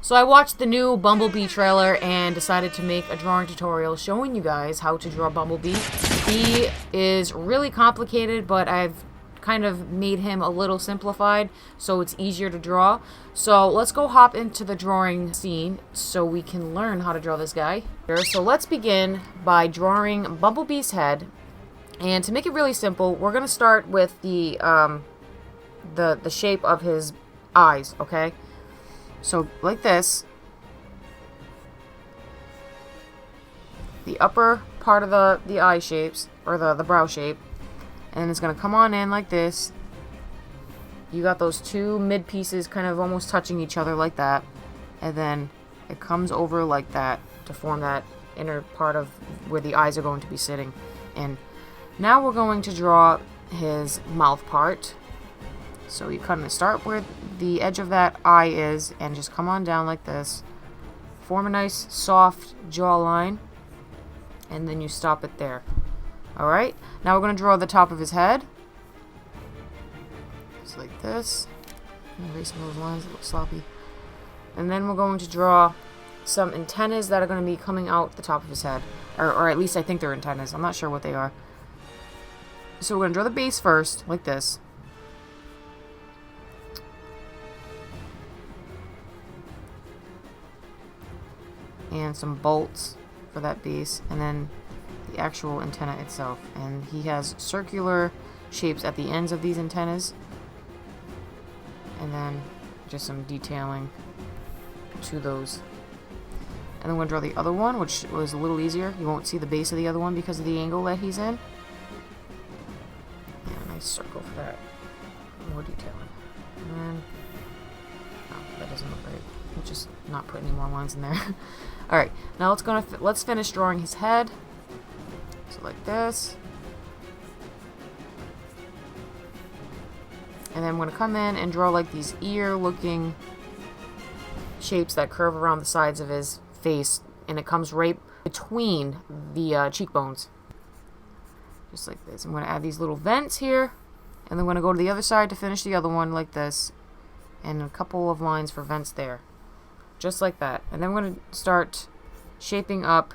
So I watched the new Bumblebee trailer and decided to make a drawing tutorial showing you guys how to draw Bumblebee. He is really complicated, but I've kind of made him a little simplified so it's easier to draw. So let's go hop into the drawing scene so we can learn how to draw this guy. So let's begin by drawing Bumblebee's head. And to make it really simple, we're going to start with the shape of his eyes, okay? So, like this. The upper part of the eye shapes, or the brow shape. And it's going to come on in like this. You got those two mid pieces kind of almost touching each other like that. And then it comes over like that to form that inner part of where the eyes are going to be sitting. And now we're going to draw his mouth part. So you kind of start where the edge of that eye is and just come on down like this. Form a nice soft jawline. And then you stop it there. Alright, now we're going to draw the top of his head. Just like this. Erase some of those lines that look sloppy. And then we're going to draw some antennas that are going to be coming out the top of his head. Or at least I think they're antennas. I'm not sure what they are. So we're going to draw the base first, like this. And some bolts for that base, and then the actual antenna itself. And he has circular shapes at the ends of these antennas, and then just some detailing to those. And then we're going to draw the other one, which was a little easier. You won't see the base of the other one because of the angle that he's in. And a nice circle for that. More detailing. And then, oh, that doesn't look right. We'll just not put any more lines in there. Alright, now let's finish drawing his head. So like this. And then I'm going to come in and draw like these ear-looking shapes that curve around the sides of his face. And it comes right between the cheekbones. Just like this. I'm going to add these little vents here. And then I'm going to go to the other side to finish the other one like this. And a couple of lines for vents there. Just like that. And then we're going to start shaping up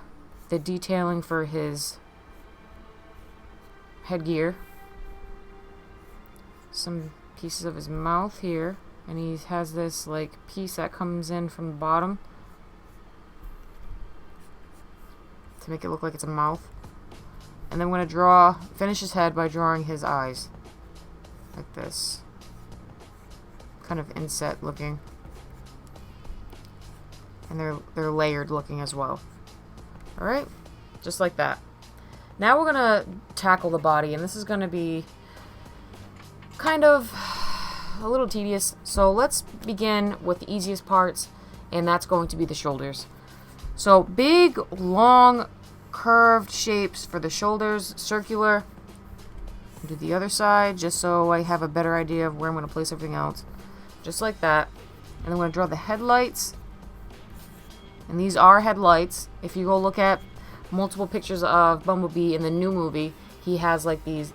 the detailing for his headgear. Some pieces of his mouth here. And he has this like piece that comes in from the bottom to make it look like it's a mouth. And then I'm going to finish his head by drawing his eyes. Like this. Kind of inset looking. And they're layered looking as well. Alright, just like that. Now we're going to tackle the body, and this is going to be kind of a little tedious. So let's begin with the easiest parts, and that's going to be the shoulders. So big, long, curved shapes for the shoulders, circular. Do the other side just so I have a better idea of where I'm going to place everything else. Just like that. And I'm going to draw the headlights. And these are headlights. If you go look at multiple pictures of Bumblebee in the new movie, he has like these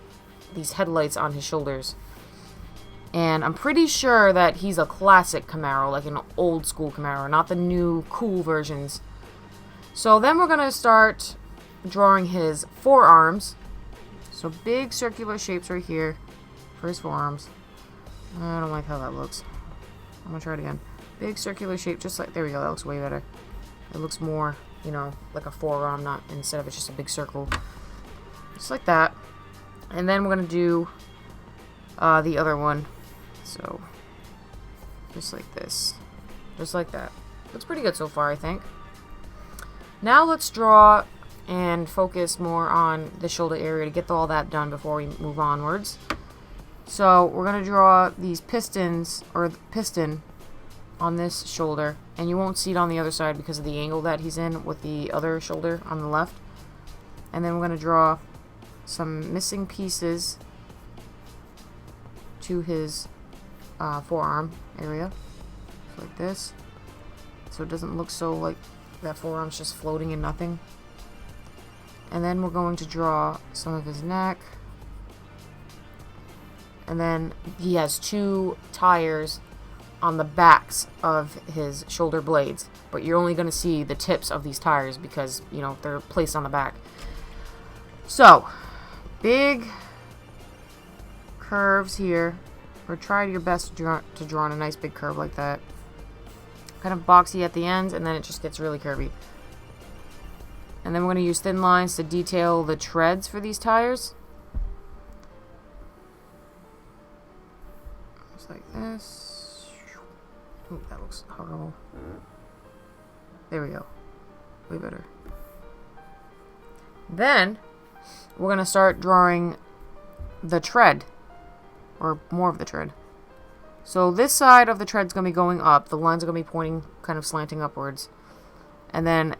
headlights on his shoulders. And I'm pretty sure that he's a classic Camaro, like an old school Camaro, not the new cool versions. So then we're going to start drawing his forearms. So big circular shapes right here for his forearms. I don't like how that looks. I'm going to try it again. Big circular shape, just like, there we go, that looks way better. It looks more, you know, like a forearm, not instead of it's just a big circle. Just like that. And then we're going to do the other one. So, just like this. Just like that. Looks pretty good so far, I think. Now let's draw and focus more on the shoulder area to get all that done before we move onwards. So, we're going to draw these pistons, or the piston, on this shoulder, and you won't see it on the other side because of the angle that he's in with the other shoulder on the left. And then we're going to draw some missing pieces to his forearm area, like this, so it doesn't look so like that forearm's just floating in nothing. And then we're going to draw some of his neck. And then he has two tires on the backs of his shoulder blades, but you're only going to see the tips of these tires because, you know, they're placed on the back. So, big curves here, or try your best to draw on a nice big curve like that. Kind of boxy at the ends, and then it just gets really curvy. And then we're going to use thin lines to detail the treads for these tires. Just like this. Ooh, that looks horrible. There we go. Way better. Then, we're going to start drawing the tread. Or more of the tread. So this side of the tread's going to be going up. The lines are going to be pointing, kind of slanting upwards. And then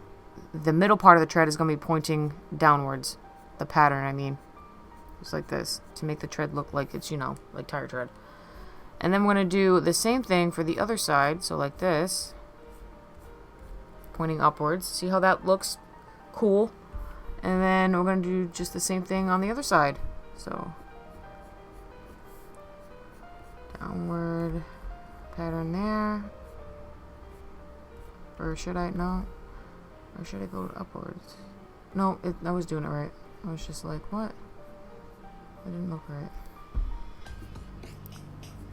the middle part of the tread is going to be pointing downwards. The pattern, I mean. Just like this. To make the tread look like it's, you know, like tire tread. And then we're going to do the same thing for the other side. So like this. Pointing upwards. See how that looks cool? And then we're going to do just the same thing on the other side. So downward pattern there. Or should I? No. Or should I go upwards? No, I was doing it right. I was just like, what? It didn't look right.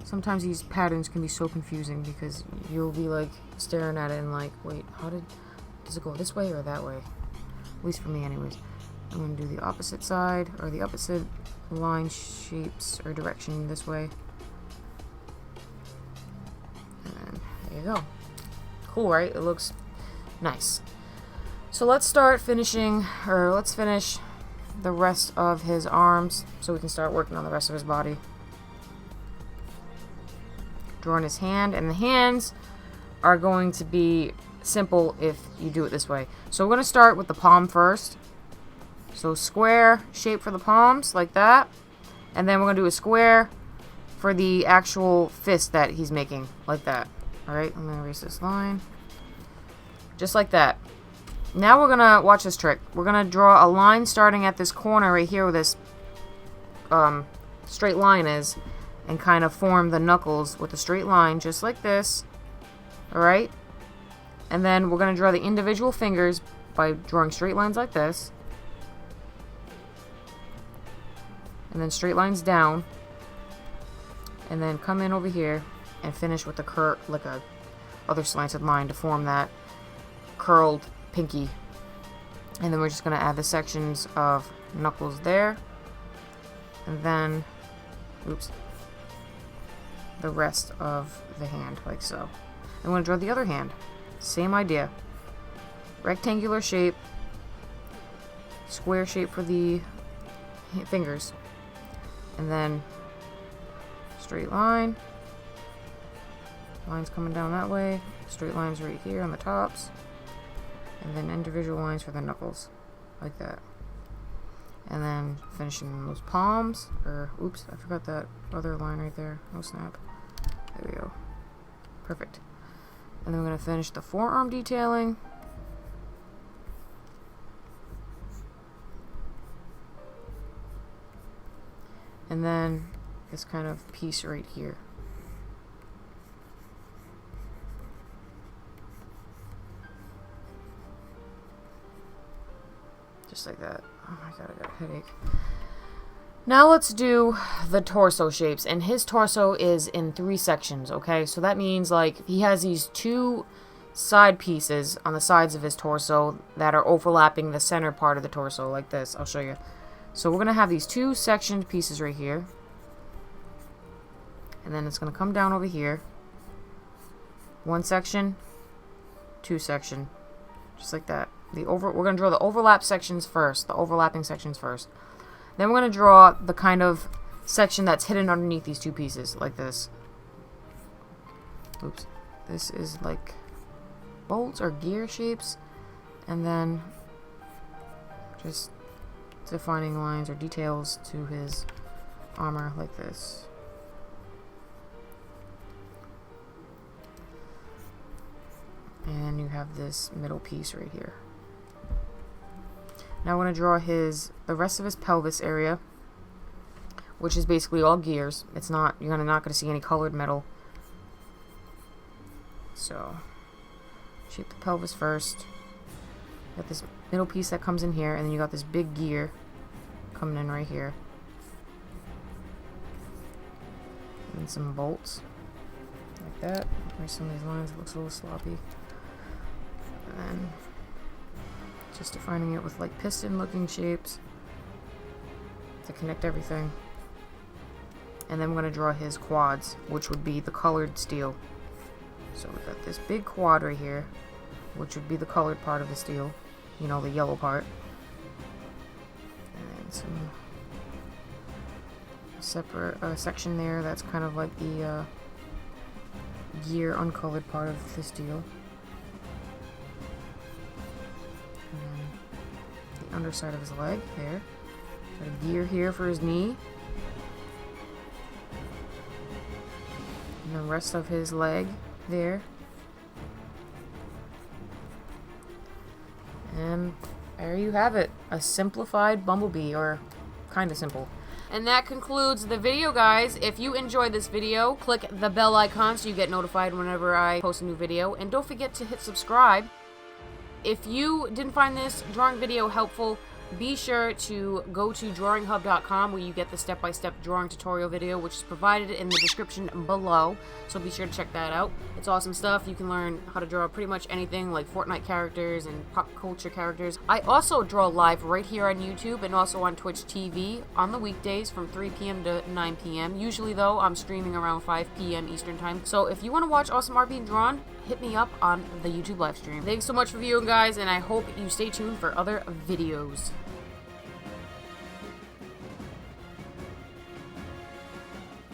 Sometimes these patterns can be so confusing because you'll be like staring at it and like, wait, does it go this way or that way? At least for me anyways. I'm going to do the opposite side, or the opposite line shapes or direction this way. And there you go. Cool, right? It looks nice. So let's start finishing, or let's finish the rest of his arms so we can start working on the rest of his body. Drawing his hand, and the hands are going to be simple if you do it this way. So we're going to start with the palm first. So square shape for the palms, like that. And then we're going to do a square for the actual fist that he's making, like that. Alright, I'm going to erase this line. Just like that. Now we're going to watch this trick. We're going to draw a line starting at this corner right here where this straight line is, and kind of form the knuckles with a straight line, just like this. Alright? And then we're going to draw the individual fingers by drawing straight lines like this. And then straight lines down. And then come in over here and finish with a curve, like a other slanted line to form that curled pinky. And then we're just going to add the sections of knuckles there. And then, oops, the rest of the hand, like so. I'm going to draw the other hand. Same idea. Rectangular shape. Square shape for the fingers. And then straight line. Lines coming down that way. Straight lines right here on the tops. And then individual lines for the knuckles. Like that. And then finishing those palms. Or, oops, I forgot that other line right there. Oh snap. There we go. Perfect. And then we're going to finish the forearm detailing. And then this kind of piece right here. Just like that. Oh my god, I got a headache. Now let's do the torso shapes. And his torso is in 3 sections, okay? So that means, like, he has these 2 side pieces on the sides of his torso that are overlapping the center part of the torso, like this. I'll show you. So we're going to have these 2 sectioned pieces right here. And then it's going to come down over here. 1 section, 2 section. Just like that. We're going to draw the overlap sections first. The overlapping sections first. Then we're going to draw the kind of section that's hidden underneath these 2 pieces, like this. Oops. This is like bolts or gear shapes. And then just defining lines or details to his armor, like this. And you have this middle piece right here. Now we're going to draw the rest of his pelvis area, which is basically all gears. It's not, you're not going to see any colored metal. So, shape the pelvis first. Got this middle piece that comes in here, and then you got this big gear coming in right here. And some bolts. Like that. There's some of these lines, it looks a little sloppy. And then just defining it with like piston looking shapes to connect everything. And then we're going to draw his quads, which would be the colored steel. So we've got this big quad right here, which would be the colored part of the steel. You know, the yellow part. And then some separate section there that's kind of like the gear uncolored part of the steel. And then the underside of his leg there. Got a gear here for his knee. And the rest of his leg there. And there you have it. A simplified Bumblebee, or kind of simple. And that concludes the video, guys. If you enjoyed this video, click the bell icon so you get notified whenever I post a new video. And don't forget to hit subscribe. If you didn't find this drawing video helpful, be sure to go to DrawingHUB.com where you get the step-by-step drawing tutorial video, which is provided in the description below. So be sure to check that out. It's awesome stuff. You can learn how to draw pretty much anything like Fortnite characters and pop culture characters. I also draw live right here on YouTube and also on Twitch TV on the weekdays from 3 p.m. to 9 p.m. Usually, though, I'm streaming around 5 p.m. Eastern Time. So if you want to watch awesome art being drawn, hit me up on the YouTube live stream. Thanks so much for viewing, guys, and I hope you stay tuned for other videos.